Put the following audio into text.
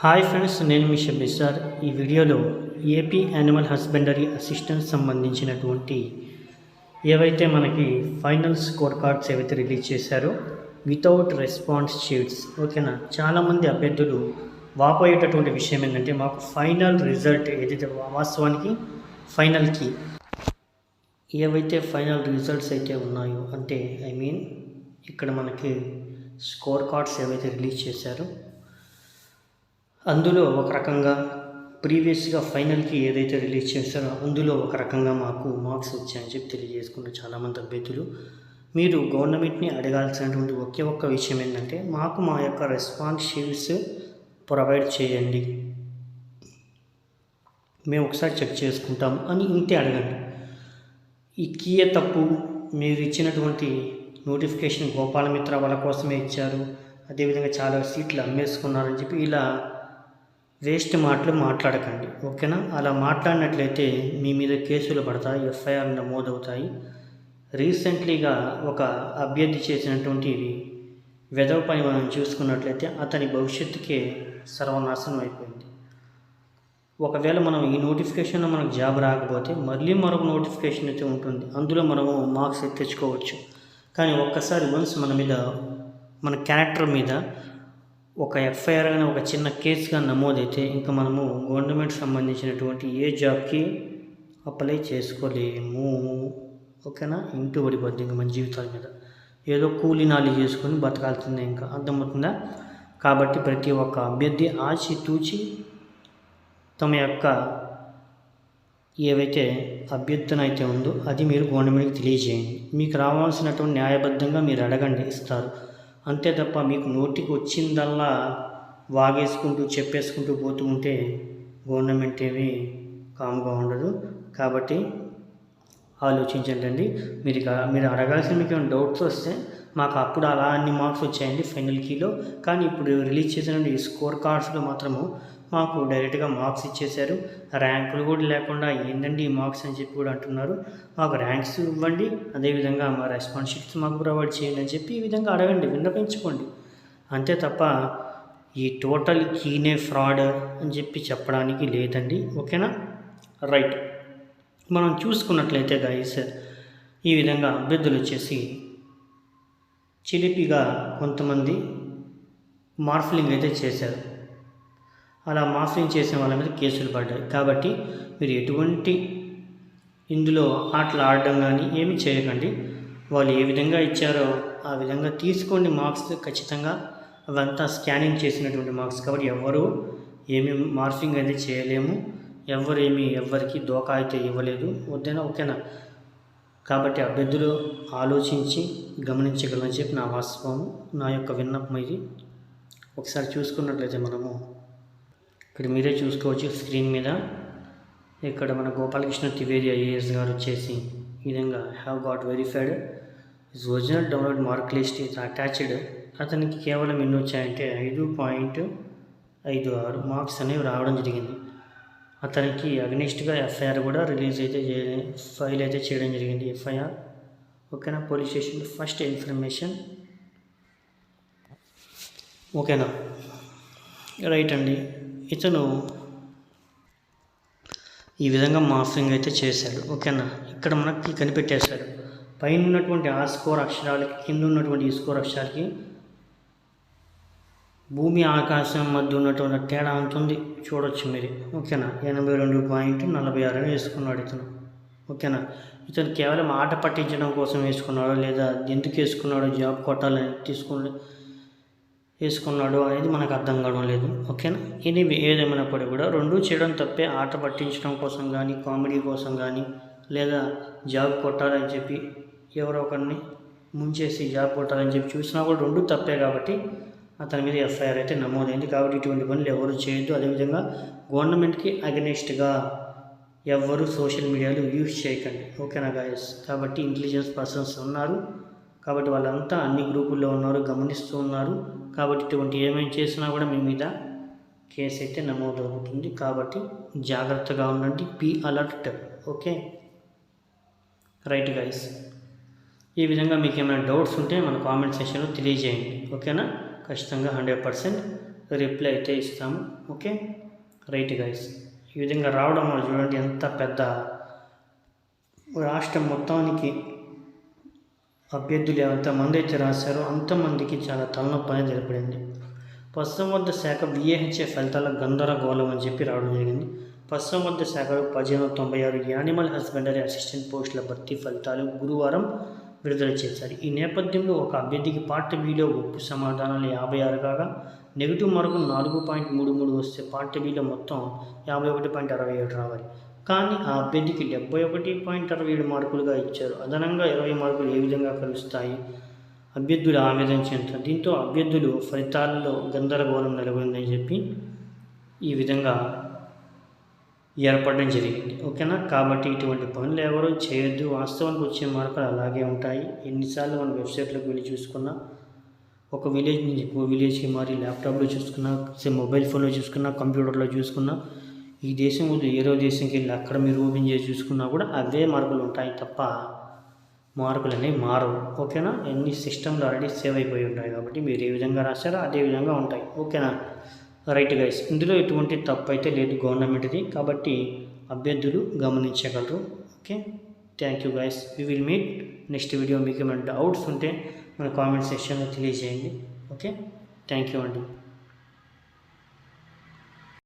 Hi friends, నేను మీ Shabbir sir. ఈ వీడియోలో ఏపీ యానిమల్ హస్బెండరీ అసిస్టెంట్ సంబంధించినటువంటి ఏవైతే మనకి ఫైనల్ స్కోర్ కార్డ్స్ ఏవైతే రిలీజ్ చేశారో వితౌట్ రెస్పాన్స్ షీట్స్, ఓకేనా. చాలామంది అభ్యర్థులు వాపోయేటటువంటి విషయం ఏంటంటే మాకు ఫైనల్ రిజల్ట్ ఏదైతే వాస్తవానికి ఫైనల్కి ఏవైతే ఫైనల్ రిజల్ట్స్ అయితే ఉన్నాయో అంటే ఇక్కడ మనకి స్కోర్ కార్డ్స్ ఏవైతే రిలీజ్ చేశారో అందులో ఒక రకంగా ప్రీవియస్గా ఫైనల్కి ఏదైతే రిలీజ్ చేస్తారో అందులో ఒక రకంగా మాకు మార్క్స్ వచ్చాయని చెప్పి తెలియజేసుకున్న చాలామంది అభ్యర్థులు. మీరు గవర్నమెంట్ని అడగాల్సినటువంటి ఒక్క విషయం ఏంటంటే మాకు మా యొక్క రెస్పాన్స్ షీట్స్ ప్రొవైడ్ చేయండి, మేము ఒకసారి చెక్ చేసుకుంటాం అని ఇంతే అడగండి. ఈ కీయ తప్పు, మీరు ఇచ్చినటువంటి నోటిఫికేషన్ గోపాలమిత్ర వాళ్ళ కోసమే ఇచ్చారు, అదేవిధంగా చాలా సీట్లు అమ్మేసుకున్నారని చెప్పి ఇలా వేస్ట్ మాటలు మాట్లాడకండి, ఓకేనా. అలా మాట్లాడినట్లయితే మీ మీద కేసులు పడతాయి, ఎఫ్ఐఆర్ నమోదవుతాయి. రీసెంట్లీగా ఒక అభ్యర్థి చేసినటువంటి వెధవ పని మనం చూసుకున్నట్లయితే అతని భవిష్యత్తుకే సర్వనాశనం అయిపోయింది. ఒకవేళ మనం ఈ నోటిఫికేషన్లో మనకు జాబ్ రాకపోతే మళ్ళీ మరొక నోటిఫికేషన్ అయితే ఉంటుంది, అందులో మనము మార్క్స్ తెచ్చుకోవచ్చు. కానీ ఒక్కసారి వన్స్ మన క్యారెక్టర్ మీద ఒక ఎఫ్ఐఆర్ కానీ ఒక చిన్న కేసుగా నమోదైతే ఇంకా మనము గవర్నమెంట్ సంబంధించినటువంటి ఏ జాబ్కి అప్లై చేసుకోలేము, ఓకేనా. ఇంటూ పడిపోద్ది ఇంకా మన జీవితాల మీద, ఏదో కూలీ నాలి చేసుకొని బతకాల్సిందే, ఇంకా అర్థమవుతుందా. కాబట్టి ప్రతి ఒక్క అభ్యర్థి ఆచితూచి తమ యొక్క ఏవైతే అభ్యర్థన అయితే ఉందో అది మీరు గవర్నమెంట్కి తెలియజేయండి. మీకు రావాల్సినటువంటి న్యాయబద్ధంగా మీరు అడగండి, ఇస్తారు. అంతే తప్ప మీకు నోటికి వచ్చిందల్లా వాగేసుకుంటూ చెప్పేసుకుంటూ పోతూ ఉంటే గవర్నమెంట్ ఏమీ కామ్గా ఉండదు. కాబట్టి ఆలోచించండి. మీరు అడగాల్సిన మీకు ఏమైనా డౌట్స్ వస్తే మాకు అప్పుడు అలా అన్ని మార్క్స్ వచ్చాయండి ఫైనల్ కీలో, కానీ ఇప్పుడు రిలీజ్ చేసిన ఈ స్కోర్ కార్డ్స్లో మాత్రము మాకు డైరెక్ట్గా మార్క్స్ ఇచ్చేశారు, ర్యాంకులు కూడా లేకుండా ఏంటండి ఈ మార్క్స్ అని చెప్పి కూడా అంటున్నారు. మాకు ర్యాంక్స్ ఇవ్వండి, అదేవిధంగా మా రెస్పాన్స్ షీట్స్ మాకు ప్రొవైడ్ చేయండి అని చెప్పి ఈ విధంగా అడగండి, విన్నపించుకోండి. అంతే తప్ప ఈ టోటల్ కీనే ఫ్రాడ్ అని చెప్పి చెప్పడానికి లేదండి, ఓకేనా. రైట్, మనం చూసుకున్నట్లయితే గైస్ ఈ విధంగా అభ్యర్థులు వచ్చేసి చిలిపిగా కొంతమంది మార్ఫలింగ్ అయితే చేశారు. అలా మార్ఫలింగ్ చేసిన వాళ్ళ మీద కేసులు పడ్డాయి. కాబట్టి మీరు ఎటువంటి ఇందులో ఆటలు ఆడడం కానీ ఏమి చేయకండి. వాళ్ళు ఏ విధంగా ఇచ్చారో ఆ విధంగా తీసుకోండి మార్క్స్. ఖచ్చితంగా అవంతా స్కానింగ్ చేసినటువంటి మార్క్స్ కాబట్టి ఎవరు ఏమి మార్ఫింగ్ అయితే చేయలేము, ఎవరికి దోకా అయితే ఇవ్వలేదు, వద్దేనా, ఓకేనా. కాబట్టి అభ్యర్థులు ఆలోచించి గమనించగలని చెప్పి నా వాస్తవం, నా యొక్క విన్నపం ఇది. ఒకసారి చూసుకున్నట్లయితే మనము ఇక్కడ మీరే చూసుకోవచ్చు స్క్రీన్ మీద, ఇక్కడ మన గోపాలకృష్ణ త్రివేది ఐఏఎస్ గారు వచ్చేసి ఈ విధంగా have got verified is original download mark list is attached. అతనికి కేవలం ఎన్ని వచ్చాయంటే 5.56 మార్క్స్ అనేవి రావడం జరిగింది. అతనికి అగ్నిస్ట్గా ఎఫ్ఐఆర్ కూడా ఫైల్ అయితే చేయడం జరిగింది, ఎఫ్ఐఆర్, ఓకేనా. పోలీస్ స్టేషన్ ఫస్ట్ ఇన్ఫర్మేషన్, ఓకేనా. రైట్ అండి, ఇతను ఈ విధంగా మార్ఫింగ్ అయితే చేశాడు, ఓకేనా. ఇక్కడ మనకి కనిపెట్టేశాడు పైన ఉన్నటువంటి ఆ స్కోర్ అక్షరాలకి కింద ఉన్నటువంటి ఈ స్కోర్ అక్షరాలకి భూమి ఆకాశం మధ్య ఉన్నటువంటి తేడా ఉంటుంది, చూడొచ్చు మీరు, ఓకేనా. 82.46 అని వేసుకున్నాడు ఇతను, ఓకేనా. ఇతను కేవలం ఆట పట్టించడం కోసం వేసుకున్నాడో లేదా ఎందుకు వేసుకున్నాడో జాబ్ కొట్టాలని వేసుకున్నాడు అనేది మనకు అర్థం కావడం లేదు, ఓకేనా. ఇది ఏదేమైనప్పటికీ కూడా రెండు చేయడం తప్పే. ఆట పట్టించడం కోసం కానీ కామెడీ కోసం కానీ లేదా జాబ్ కొట్టాలని చెప్పి ఎవరో ఒకరిని ముంచేసి జాబ్ కొట్టాలని చెప్పి చూసినా కూడా రెండు తప్పే. కాబట్టి అతని మీద ఎఫ్ఐఆర్ అయితే నమోదైంది. కాబట్టి ఇటువంటి పనులు ఎవరు చేయొద్దు. అదేవిధంగా గవర్నమెంట్కి అగెనిస్ట్గా ఎవరు సోషల్ మీడియాలో యూజ్ చేయకండి, ఓకేనా గాయస్. కాబట్టి ఇంటెలిజెన్స్ పర్సన్స్ ఉన్నారు, కాబట్టి వాళ్ళంతా అన్ని గ్రూపుల్లో ఉన్నారు, గమనిస్తూ ఉన్నారు. కాబట్టి ఇటువంటి ఏమైనా చేసినా కూడా మీ మీద కేసు అయితే నమోదవుతుంది. కాబట్టి జాగ్రత్తగా ఉండండి, be alert, okay. Right guys, ఈ విధంగా మీకు ఏమైనా డౌట్స్ ఉంటే మన కామెంట్ సెక్షన్లో తెలియజేయండి, ఓకేనా. ఖచ్చితంగా 100% రిప్లై అయితే ఇస్తాము. Okay, right guys. ఈ విధంగా రావడం వల్ల చూడండి ఎంత పెద్ద రాష్ట్రం మొత్తానికి అభ్యర్థులు ఎంతమంది అయితే రాశారో అంతమందికి చాలా తలనొప్పి అనేది ఏర్పడింది. పశుసంవర్ధక శాఖ VAHA ఫలితాల గందరగోళం అని చెప్పి రావడం జరిగింది. పశుసంవర్ధక శాఖలో 1596 యానిమల్ హస్బెండరీ అసిస్టెంట్ పోస్టుల భర్తీ ఫలితాలు గురువారం విడుదల చేశారు. ఈ నేపథ్యంలో ఒక అభ్యర్థికి పార్ట్ బిలో ఒప్పు సమాధానాలు 56 కాగా నెగిటివ్ మార్కులు 4.33 వస్తే పార్ట్ బిలో మొత్తం 51.67 రావాలి. కానీ ఆ అభ్యర్థికి 71.67 మార్కులుగా ఇచ్చారు. అదనంగా 20 మార్కులు ఏ విధంగా కలుస్తాయి? అభ్యర్థులు ఆవేదన చెందుతారు. దీంతో అభ్యర్థులు ఫలితాల్లో గందరగోళం నెలకొందని చెప్పి ఈ విధంగా ఏర్పడడం జరిగింది. ఓకేనా, కాబట్టి ఇటువంటి పనులు ఎవరూ చేయొద్దు. వాస్తవానికి వచ్చే మార్కులు అలాగే ఉంటాయి. ఎన్నిసార్లు మనం వెబ్సైట్లోకి వెళ్ళి చూసుకున్నా, ఒక విలేజ్ నుంచి ఇంకో విలేజ్కి మారి ల్యాప్టాప్లో చూసుకున్నా, మొబైల్ ఫోన్లో చూసుకున్నా, కంప్యూటర్లో చూసుకున్నా, ఈ దేశం వద్దు ఏదో దేశంకి వెళ్ళి అక్కడ మీరు ఓపెన్ చేసి చూసుకున్నా కూడా అవే మార్కులు ఉంటాయి తప్ప మార్కులు అనేవి మారవు. ఓకేనా, ఎన్ని సిస్టంలో ఆల్రెడీ సేవ్ అయిపోయి ఉంటాయి కాబట్టి మీరు ఏ విధంగా రాశారో అదే విధంగా ఉంటాయి. ఓకేనా, రైట్ గైస్. ఇందులో ఎటువంటి తప్పు అయితే లేదు గవర్నమెంట్ది, కాబట్టి అభ్యర్థులు గమనించగలరు. Okay, thank you guys. We will meet next video. మీకు ఏమైనా డౌట్స్ ఉంటే మన కామెంట్ సెక్షన్లో తెలియజేయండి. ఓకే, థ్యాంక్ యూ అండి.